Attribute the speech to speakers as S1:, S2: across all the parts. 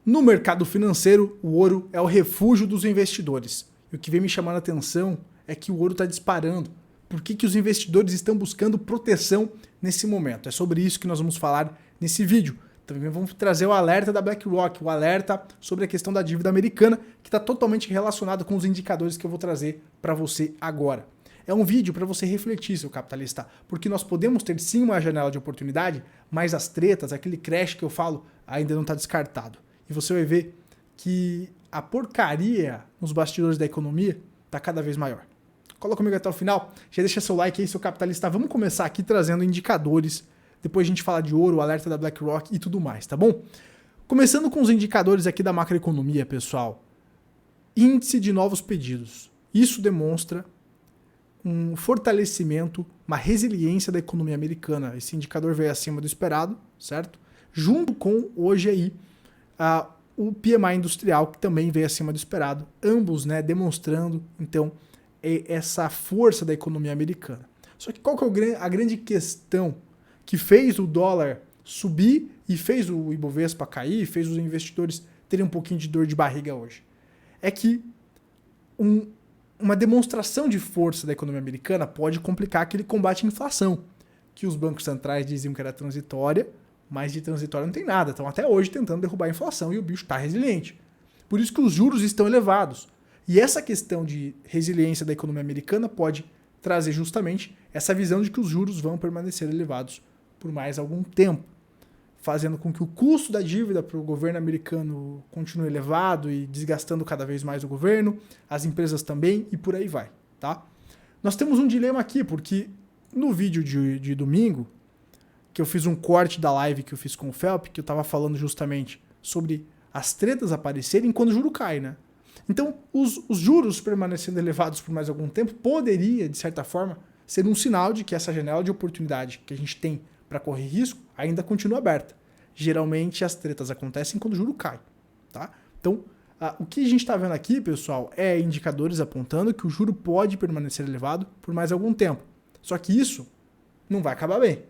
S1: No mercado financeiro, o ouro é o refúgio dos investidores. E o que vem me chamando a atenção é que o ouro está disparando. Por que os investidores estão buscando proteção nesse momento? É sobre isso que nós vamos falar nesse vídeo. Também vamos trazer o alerta da BlackRock, o alerta sobre a questão da dívida americana, que está totalmente relacionado com os indicadores que eu vou trazer para você agora. É um vídeo para você refletir, seu capitalista, porque nós podemos ter sim uma janela de oportunidade, mas as tretas, aquele crash que eu falo, ainda não está descartado. E você vai ver que a porcaria nos bastidores da economia está cada vez maior. Coloca comigo até o final, já deixa seu like aí, seu capitalista. Vamos começar aqui trazendo indicadores. Depois a gente fala de ouro, o alerta da BlackRock e tudo mais, tá bom? Começando com os indicadores aqui da macroeconomia, pessoal. Índice de novos pedidos. Isso demonstra um fortalecimento, uma resiliência da economia americana. Esse indicador veio acima do esperado, certo? Junto com, hoje aí, o PMI industrial, que também veio acima do esperado. Ambos, né, demonstrando, então, essa força da economia americana. Só que qual que é a grande questão que fez o dólar subir e fez o Ibovespa cair, fez os investidores terem um pouquinho de dor de barriga hoje? É que uma demonstração de força da economia americana pode complicar aquele combate à inflação, que os bancos centrais diziam que era transitória, mas de transitória não tem nada. Estão até hoje tentando derrubar a inflação e o bicho está resiliente. Por isso que os juros estão elevados. E essa questão de resiliência da economia americana pode trazer justamente essa visão de que os juros vão permanecer elevados por mais algum tempo, fazendo com que o custo da dívida para o governo americano continue elevado e desgastando cada vez mais o governo, as empresas também e por aí vai, tá? Nós temos um dilema aqui, porque no vídeo de domingo, que eu fiz um corte da live que eu fiz com o Felp, que eu estava falando justamente sobre as tretas aparecerem quando o juro cai, né? Então, os juros permanecendo elevados por mais algum tempo poderia, de certa forma, ser um sinal de que essa janela de oportunidade que a gente tem para correr risco ainda continua aberta. Geralmente, as tretas acontecem quando o juro cai, tá? Então, o que a gente está vendo aqui, pessoal, é indicadores apontando que o juro pode permanecer elevado por mais algum tempo. Só que isso não vai acabar bem.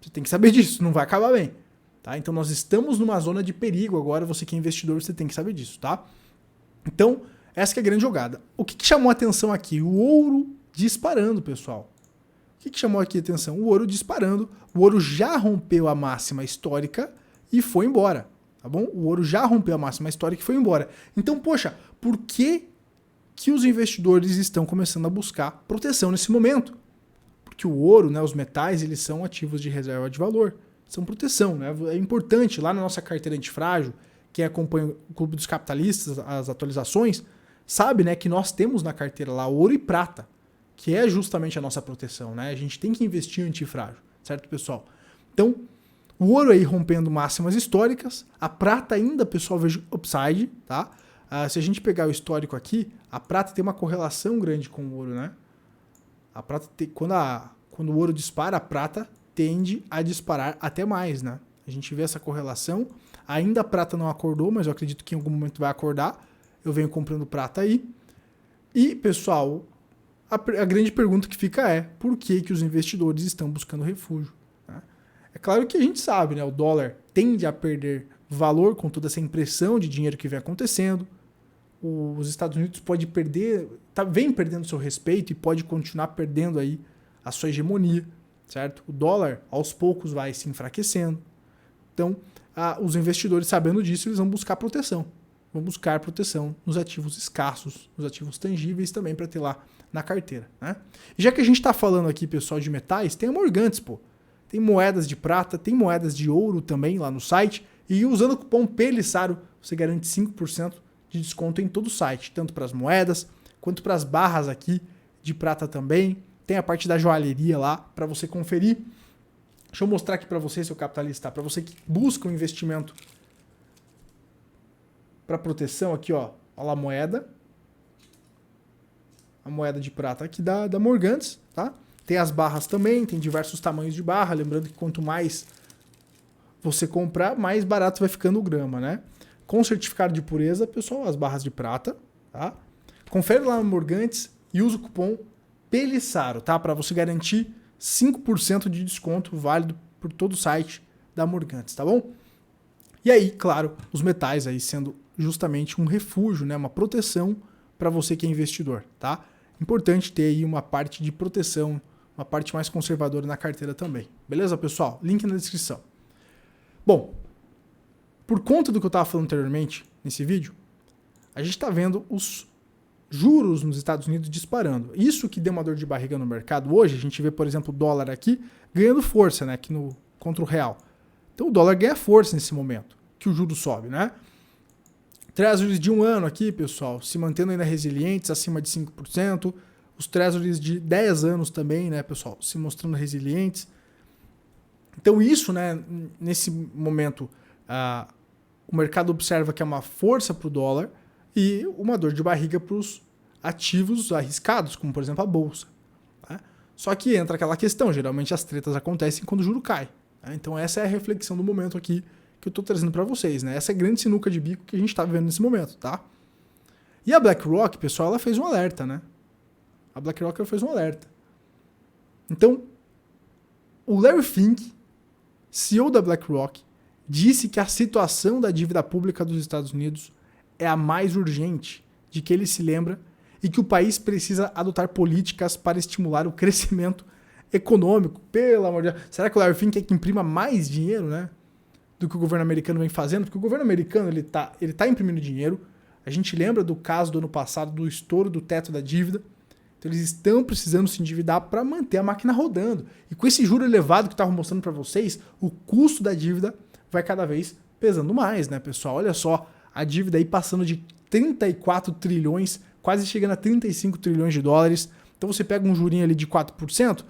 S1: Você tem que saber disso, não vai acabar bem. Tá? Então, nós estamos numa zona de perigo agora. Você que é investidor, você tem que saber disso, tá? Então, essa que é a grande jogada. O que chamou a atenção aqui? O ouro disparando, pessoal. O que chamou aqui a atenção? O ouro disparando. O ouro já rompeu a máxima histórica e foi embora. Tá bom? O ouro já rompeu a máxima histórica e foi embora. Então, poxa, por que os investidores estão começando a buscar proteção nesse momento? Porque o ouro, né, os metais, eles são ativos de reserva de valor. São proteção, né? É importante, lá na nossa carteira antifrágil, quem acompanha o Clube dos Capitalistas, as atualizações, sabe, né, que nós temos na carteira lá ouro e prata, que é justamente a nossa proteção, né? A gente tem que investir em antifrágil, certo, pessoal? Então, o ouro aí rompendo máximas históricas, a prata ainda, pessoal, vejo upside, tá? Se a gente pegar o histórico aqui, a prata tem uma correlação grande com o ouro, né? A prata quando o ouro dispara, a prata tende a disparar até mais, né? A gente vê essa correlação. Ainda a prata não acordou, mas eu acredito que em algum momento vai acordar. Eu venho comprando prata aí. E, pessoal, a grande pergunta que fica é: por que os investidores estão buscando refúgio? Né? É claro que a gente sabe, né? O dólar tende a perder valor com toda essa impressão de dinheiro que vem acontecendo. Os Estados Unidos vem perdendo seu respeito e pode continuar perdendo aí a sua hegemonia, certo? O dólar, aos poucos, vai se enfraquecendo. Então, os investidores, sabendo disso, eles vão buscar proteção. Vão buscar proteção nos ativos escassos, nos ativos tangíveis também para ter lá na carteira, né? E já que a gente está falando aqui, pessoal, de metais, tem a Morgantes, pô. Tem moedas de prata, tem moedas de ouro também lá no site. E usando o cupom PELISSARO, você garante 5% de desconto em todo o site, tanto para as moedas, quanto para as barras aqui de prata também. Tem a parte da joalheria lá para você conferir. Deixa eu mostrar aqui para você, seu capitalista, para você que busca um investimento para proteção aqui, ó. Olha lá a moeda. A moeda de prata aqui da Morgantes, tá? Tem as barras também, tem diversos tamanhos de barra. Lembrando que quanto mais você comprar, mais barato vai ficando o grama, né? Com certificado de pureza, pessoal, as barras de prata, tá? Confere lá no Morgantes e usa o cupom PELISSARO, tá? Para você garantir 5% de desconto válido por todo o site da Morgantes, tá bom? E aí, claro, os metais aí sendo justamente um refúgio, né, uma proteção para você que é investidor, tá? Importante ter aí uma parte de proteção, uma parte mais conservadora na carteira também. Beleza, pessoal? Link na descrição. Bom, por conta do que eu estava falando anteriormente nesse vídeo, a gente está vendo os juros nos Estados Unidos disparando. Isso que deu uma dor de barriga no mercado hoje, a gente vê, por exemplo, o dólar aqui ganhando força, né, aqui contra o real. Então o dólar ganha força nesse momento, que o juro sobe, né? Treasuries de 1 ano aqui, pessoal, se mantendo ainda resilientes, acima de 5%. Os Treasuries de 10 anos também, né, pessoal, se mostrando resilientes. Então isso, né, nesse momento, o mercado observa que é uma força para o dólar e uma dor de barriga para os ativos arriscados, como por exemplo a bolsa. Né? Só que entra aquela questão, geralmente as tretas acontecem quando o juro cai. Né? Então essa é a reflexão do momento aqui que eu estou trazendo para vocês. Né? Essa é a grande sinuca de bico que a gente está vivendo nesse momento. Tá? E a BlackRock, pessoal, ela fez um alerta. Né? A BlackRock ela fez um alerta. Então, o Larry Fink, CEO da BlackRock, disse que a situação da dívida pública dos Estados Unidos é a mais urgente de que ele se lembra e que o país precisa adotar políticas para estimular o crescimento econômico. Pelo amor de Deus. Será que o Larry Fink quer que imprima mais dinheiro, né, do que o governo americano vem fazendo? Porque o governo americano ele tá imprimindo dinheiro. A gente lembra do caso do ano passado do estouro do teto da dívida. Então eles estão precisando se endividar para manter a máquina rodando. E com esse juro elevado que eu estava mostrando para vocês, o custo da dívida vai cada vez pesando mais, né, pessoal? Olha só, a dívida aí passando de 34 trilhões, quase chegando a 35 trilhões de dólares. Então você pega um jurinho ali de 4%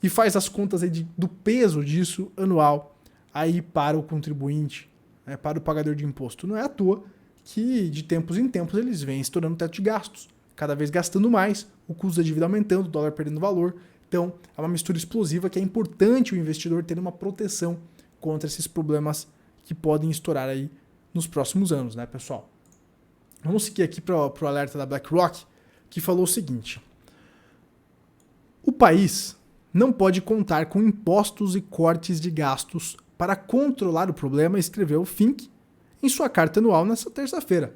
S1: e faz as contas aí do peso disso anual aí para o contribuinte, né, para o pagador de imposto. Não é à toa que de tempos em tempos eles vêm estourando o teto de gastos, cada vez gastando mais, o custo da dívida aumentando, o dólar perdendo valor. Então é uma mistura explosiva que é importante o investidor ter uma proteção contra esses problemas que podem estourar aí nos próximos anos, né, pessoal? Vamos seguir aqui para o alerta da BlackRock, que falou o seguinte: o país não pode contar com impostos e cortes de gastos para controlar o problema, escreveu Fink em sua carta anual nesta terça-feira.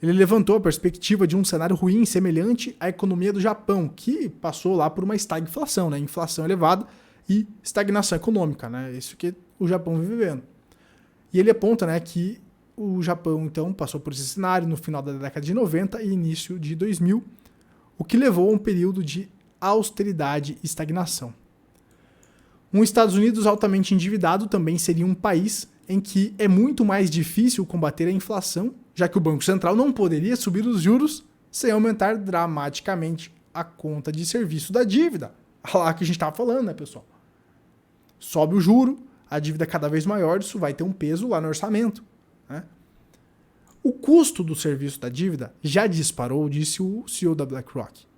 S1: Ele levantou a perspectiva de um cenário ruim semelhante à economia do Japão, que passou lá por uma estagflação, né, inflação elevada e estagnação econômica, né, isso que o Japão vem vivendo. E ele aponta, né, que o Japão, então, passou por esse cenário no final da década de 90 e início de 2000, o que levou a um período de austeridade e estagnação. Um Estados Unidos altamente endividado também seria um país em que é muito mais difícil combater a inflação, já que o Banco Central não poderia subir os juros sem aumentar dramaticamente a conta de serviço da dívida. Olha lá que a gente estava falando, né, pessoal? Sobe o juro, a dívida é cada vez maior, isso vai ter um peso lá no orçamento. Né? O custo do serviço da dívida já disparou, disse o CEO da BlackRock.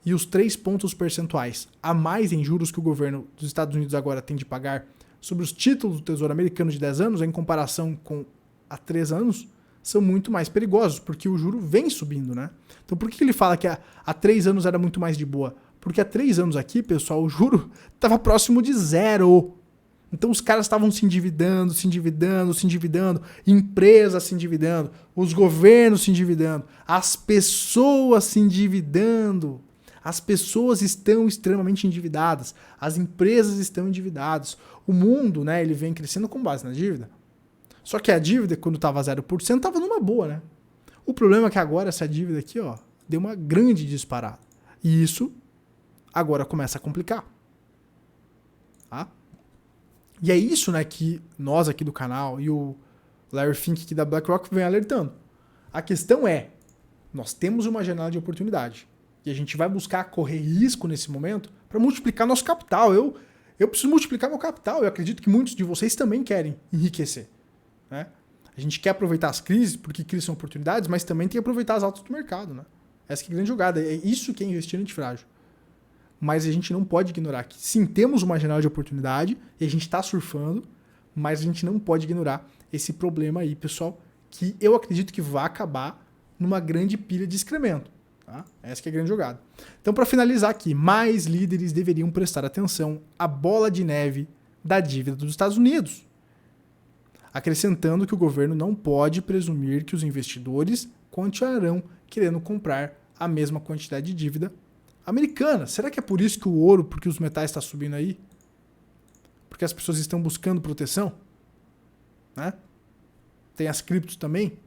S1: E os 3 pontos percentuais a mais em juros que o governo dos Estados Unidos agora tem de pagar sobre os títulos do Tesouro Americano de 10 anos, em comparação com há 3 anos, são muito mais perigosos, porque o juro vem subindo, né? Então por que ele fala que há 3 anos era muito mais de boa? Porque há 3 anos aqui, pessoal, o juro estava próximo de zero. Então os caras estavam se endividando, empresas se endividando, os governos se endividando, as pessoas se endividando. As pessoas estão extremamente endividadas, as empresas estão endividadas. O mundo, né, ele vem crescendo com base na dívida. Só que a dívida, quando estava 0%, estava numa boa, né? O problema é que agora essa dívida aqui, ó, deu uma grande disparada. E isso agora começa a complicar. Tá? E é isso, né, que nós aqui do canal e o Larry Fink aqui da BlackRock vem alertando. A questão é, nós temos uma janela de oportunidade e a gente vai buscar correr risco nesse momento para multiplicar nosso capital. Eu preciso multiplicar meu capital. Eu acredito que muitos de vocês também querem enriquecer. Né? A gente quer aproveitar as crises, porque crises são oportunidades, mas também tem que aproveitar as altas do mercado. Né? Essa que é a grande jogada. É isso que é investir no antifrágil. Mas a gente não pode ignorar que sim, temos uma janela de oportunidade e a gente está surfando, mas a gente não pode ignorar esse problema aí, pessoal, que eu acredito que vai acabar numa grande pilha de excremento. Tá? Essa que é a grande jogada. Então, para finalizar aqui, mais líderes deveriam prestar atenção à bola de neve da dívida dos Estados Unidos. acrescentando que o governo não pode presumir que os investidores continuarão querendo comprar a mesma quantidade de dívida americana. Será que é por isso que o ouro, porque os metais estão subindo aí? Porque as pessoas estão buscando proteção? Né? Tem as criptos também.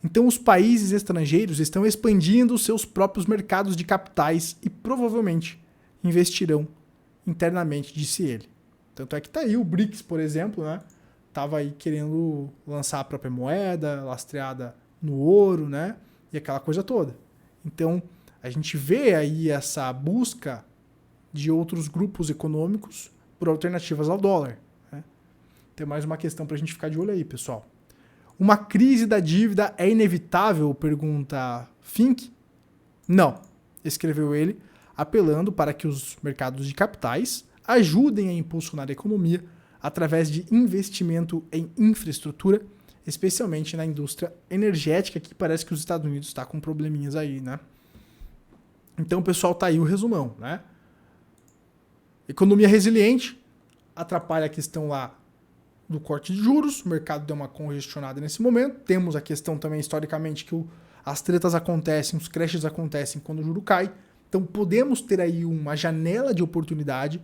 S1: Então os países estrangeiros estão expandindo os seus próprios mercados de capitais e provavelmente investirão internamente, disse ele. Tanto é que tá aí o BRICS, por exemplo, né? Tava aí querendo lançar a própria moeda, lastreada no ouro, né? E aquela coisa toda. Então, a gente vê aí essa busca de outros grupos econômicos por alternativas ao dólar. Né? Tem mais uma questão para a gente ficar de olho aí, pessoal. Uma crise da dívida é inevitável? Pergunta Fink. Não, escreveu ele, apelando para que os mercados de capitais ajudem a impulsionar a economia através de investimento em infraestrutura, especialmente na indústria energética, que parece que os Estados Unidos está com probleminhas aí, né? Então, pessoal, tá aí o resumão, né? Economia resiliente atrapalha a questão lá do corte de juros, o mercado deu uma congestionada nesse momento. Temos a questão também, historicamente, que as tretas acontecem, os crashes acontecem quando o juro cai. Então, podemos ter aí uma janela de oportunidade,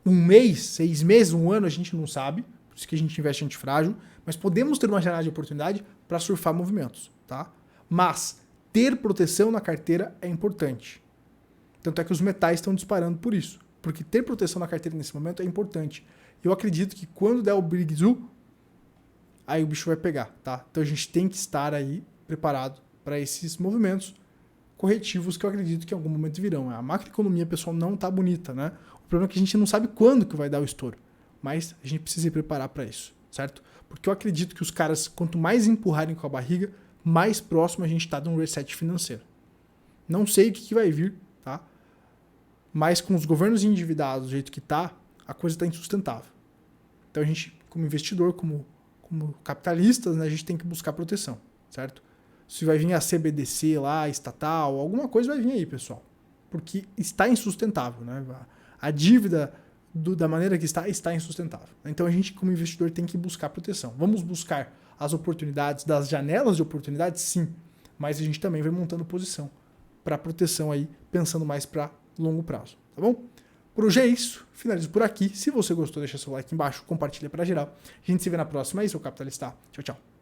S1: um mês, 6 meses, um ano, a gente não sabe, por isso que a gente investe em antifrágil, mas podemos ter uma janela de oportunidade para surfar movimentos, tá? Mas ter proteção na carteira é importante. Tanto é que os metais estão disparando por isso, porque ter proteção na carteira nesse momento é importante. Eu acredito que quando der o Big Zoo, aí o bicho vai pegar, tá? Então a gente tem que estar aí preparado para esses movimentos corretivos que eu acredito que em algum momento virão. A macroeconomia, pessoal, não tá bonita, né? O problema é que a gente não sabe quando que vai dar o estouro, mas a gente precisa se preparar para isso, certo? Porque eu acredito que os caras, quanto mais empurrarem com a barriga, mais próximo a gente está de um reset financeiro. Não sei o que vai vir, tá? Mas com os governos endividados do jeito que tá, a coisa está insustentável. Então a gente, como investidor, como capitalistas, né, a gente tem que buscar proteção, certo? Se vai vir a CBDC lá, estatal, alguma coisa vai vir aí, pessoal. Porque está insustentável, né? A dívida da maneira que está insustentável. Então a gente, como investidor, tem que buscar proteção. Vamos buscar as oportunidades, das janelas de oportunidades, sim. Mas a gente também vai montando posição para proteção aí, pensando mais para longo prazo, tá bom? Por hoje é isso. Finalizo por aqui. Se você gostou, deixa seu like embaixo, compartilha para geral. A gente se vê na próxima. É isso, Capitalista. Tchau, tchau.